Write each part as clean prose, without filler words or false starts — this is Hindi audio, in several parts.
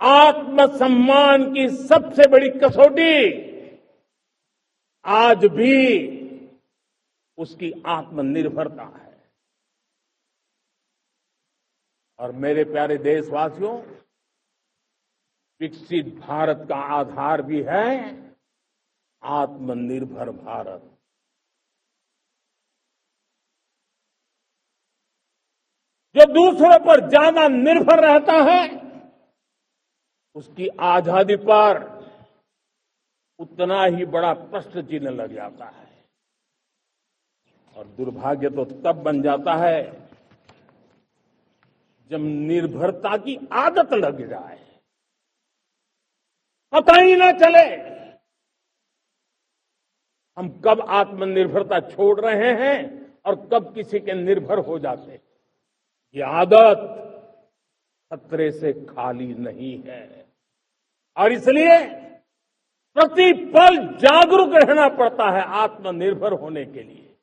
आत्मसम्मान की सबसे बड़ी कसौटी आज भी उसकी आत्मनिर्भरता है। और मेरे प्यारे देशवासियों, विकसित भारत का आधार भी है आत्मनिर्भर भारत। जो दूसरों पर ज्यादा निर्भर रहता है, उसकी आजादी पर उतना ही बड़ा प्रश्न चिन्ह लग जाता है। और दुर्भाग्य तो तब बन जाता है जब निर्भरता की आदत लग जाए, पता ही ना चले हम कब आत्मनिर्भरता छोड़ रहे हैं और कब किसी के निर्भर हो जाते हैं। ये आदत खतरे से खाली नहीं है और इसलिए प्रतिपल जागरूक रहना पड़ता है आत्मनिर्भर होने के लिए।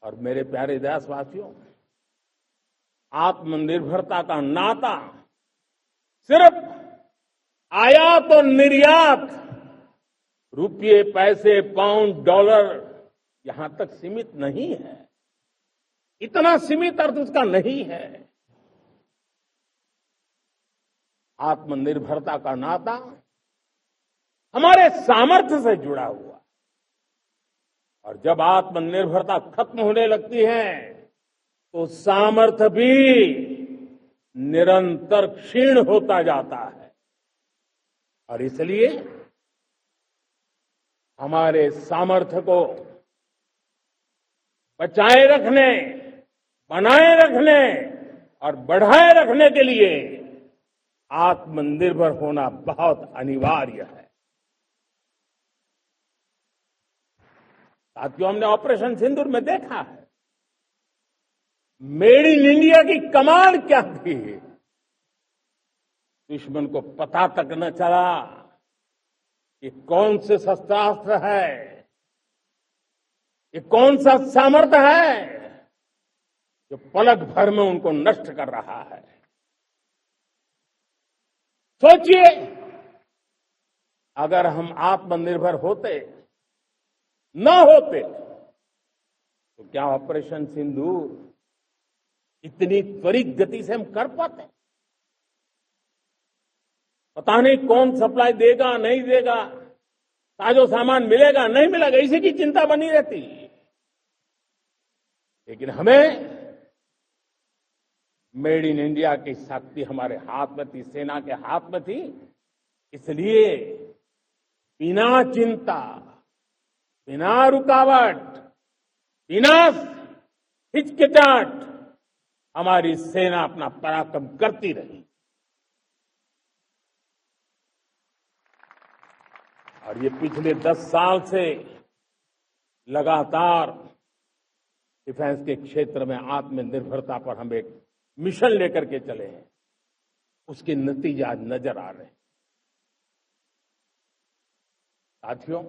और मेरे प्यारे देशवासियों, आत्मनिर्भरता का नाता सिर्फ आयात और निर्यात, रुपये, पैसे, पाउंड, डॉलर यहां तक सीमित नहीं है। इतना सीमित अर्थ उसका नहीं है। आत्मनिर्भरता का नाता हमारे सामर्थ्य से जुड़ा हुआ। और जब आत्मनिर्भरता खत्म होने लगती है तो सामर्थ्य भी निरंतर क्षीण होता जाता है। और इसलिए हमारे सामर्थ्य को बचाए रखने, बनाए रखने और बढ़ाए रखने के लिए आत्मनिर्भर होना बहुत अनिवार्य है। साथियों, हमने ऑपरेशन सिंदूर में देखा है मेड इन इंडिया की कमाल क्या थी। दुश्मन को पता तक न चला कि कौन से शस्त्रास्त्र है, ये कौन सा सामर्थ्य है जो पलक भर में उनको नष्ट कर रहा है। सोचिए, अगर हम आत्मनिर्भर होते न होते तो क्या ऑपरेशन सिंदूर इतनी त्वरित गति से हम कर पाते? पता नहीं कौन सप्लाई देगा, नहीं देगा, ताजो सामान मिलेगा, नहीं मिलेगा, इसी की चिंता बनी रहती। लेकिन हमें मेड इन इंडिया की शक्ति हमारे हाथ में थी, सेना के हाथ में थी। इसलिए बिना चिंता, बिना रुकावट, बिना हिचकिचाहट हमारी सेना अपना पराक्रम करती रही। और ये पिछले 10 साल से लगातार डिफेंस के क्षेत्र में आत्मनिर्भरता पर हम एक मिशन लेकर के चले हैं, उसके नतीजे आज नजर आ रहे हैं। साथियों,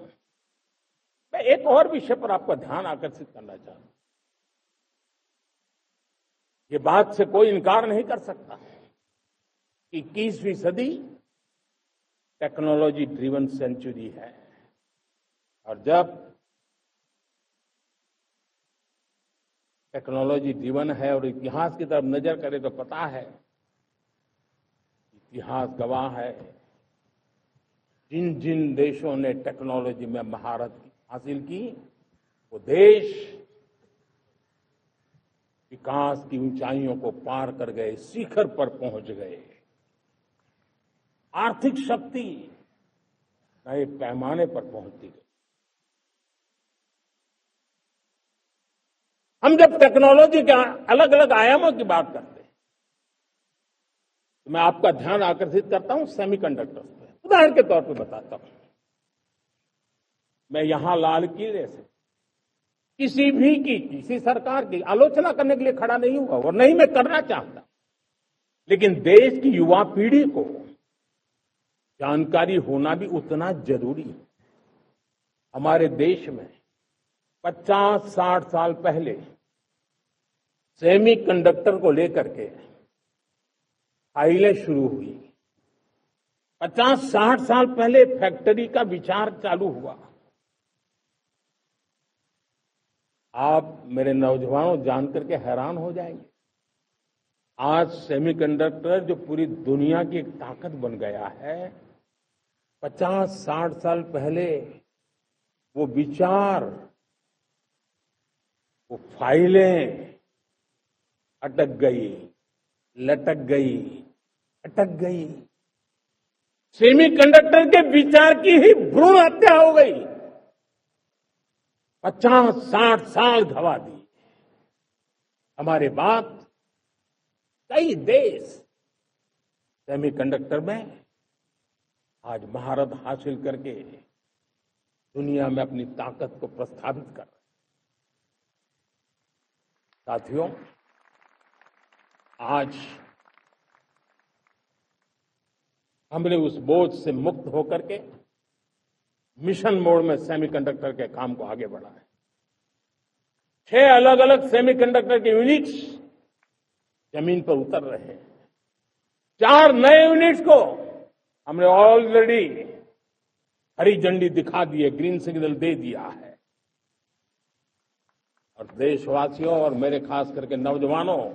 मैं एक और विषय पर आपका ध्यान आकर्षित करना चाहता हूं। ये बात से कोई इनकार नहीं कर सकता कि 21वीं सदी टेक्नोलॉजी ड्रिवन सेंचुरी है। और जब टेक्नोलॉजी ड्रिवन है और इतिहास की तरफ नजर करें तो पता है, इतिहास गवाह है, जिन जिन देशों ने टेक्नोलॉजी में महारत हासिल की वो देश विकास की ऊंचाइयों को पार कर गए, शिखर पर पहुंच गए। आर्थिक शक्ति नए पैमाने पर पहुंचती गई। हम जब टेक्नोलॉजी के अलग अलग आयामों की बात करते हैं तो मैं आपका ध्यान आकर्षित करता हूं सेमीकंडक्टर्स पे। उदाहरण के तौर पर बताता हूं, मैं यहां लाल किले से किसी सरकार की आलोचना करने के लिए खड़ा नहीं हुआ और नहीं मैं करना चाहता, लेकिन देश की युवा पीढ़ी को जानकारी होना भी उतना जरूरी है। हमारे देश में 50-60 साल पहले सेमीकंडक्टर को लेकर के फाइलें शुरू हुई। 50-60 साल पहले फैक्ट्री का विचार चालू हुआ। आप मेरे नौजवानों जानकर के हैरान हो जाएंगे। आज सेमीकंडक्टर जो पूरी दुनिया की एक ताकत बन गया है, 50-60 साल पहले वो विचार, वो फाइलें अटक गई, लटक गई, अटक गई। सेमीकंडक्टर के विचार की ही भ्रूण हत्या हो गई। 50-60 साल गवा दी। हमारे बाद कई देश सेमीकंडक्टर में आज महारत हासिल करके दुनिया में अपनी ताकत को प्रस्थापित कर रहे हैं। साथियों, आज हमने उस बोझ से मुक्त होकर के मिशन मोड में सेमीकंडक्टर के काम को आगे बढ़ाया है। 6 अलग अलग सेमीकंडक्टर के यूनिट्स जमीन पर उतर रहे हैं। 4 नए यूनिट्स को हमने ऑलरेडी हरी झंडी दिखा दी है, ग्रीन सिग्नल दे दिया है। और देशवासियों और मेरे खास करके नौजवानों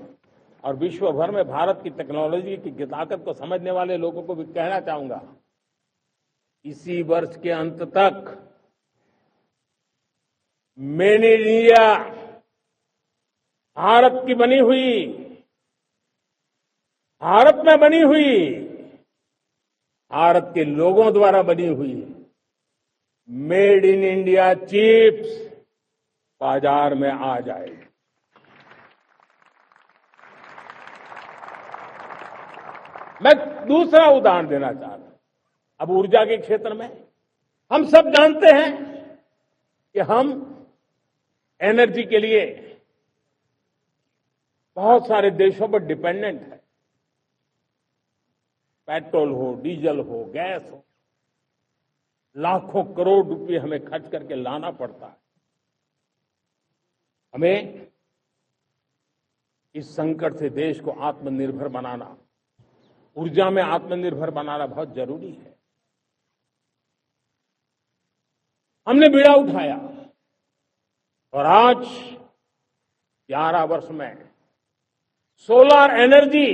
और विश्व भर में भारत की टेक्नोलॉजी की ताकत को समझने वाले लोगों को भी कहना चाहूंगा, इसी वर्ष के अंत तक मेड इन इंडिया, भारत की बनी हुई, भारत में बनी हुई, भारत के लोगों द्वारा बनी हुई मेड इन इंडिया चिप्स बाजार में आ जाएगी। मैं दूसरा उदाहरण देना चाह रहा हूं। अब ऊर्जा के क्षेत्र में हम सब जानते हैं कि हम एनर्जी के लिए बहुत सारे देशों पर डिपेंडेंट है। पेट्रोल हो, डीजल हो, गैस हो, लाखों करोड़ रुपए हमें खर्च करके लाना पड़ता है। हमें इस संकट से देश को आत्मनिर्भर बनाना, ऊर्जा में आत्मनिर्भर बनाना बहुत जरूरी है। हमने बीड़ा उठाया और आज 11 वर्ष में सोलर एनर्जी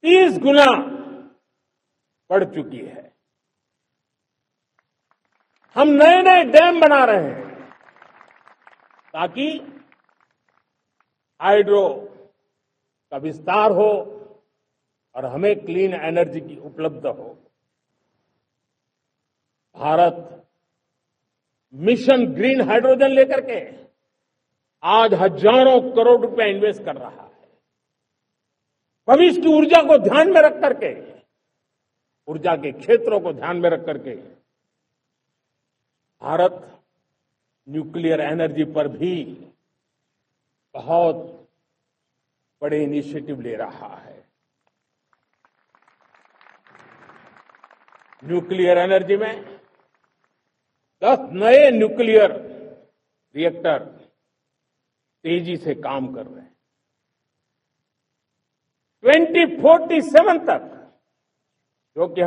30 गुना बढ़ चुकी है। हम नए नए डैम बना रहे हैं ताकि हाइड्रो का विस्तार हो और हमें क्लीन एनर्जी की उपलब्ध हो। भारत मिशन ग्रीन हाइड्रोजन लेकर के आज हजारों करोड़ रुपए इन्वेस्ट कर रहा है। भविष्य की ऊर्जा को ध्यान में रख करके, ऊर्जा के क्षेत्रों को ध्यान में रख करके भारत न्यूक्लियर एनर्जी पर भी बहुत बड़े इनिशिएटिव ले रहा है। न्यूक्लियर एनर्जी में 10 नए न्यूक्लियर रिएक्टर तेजी से काम कर रहे हैं। 2047 तक, जो कि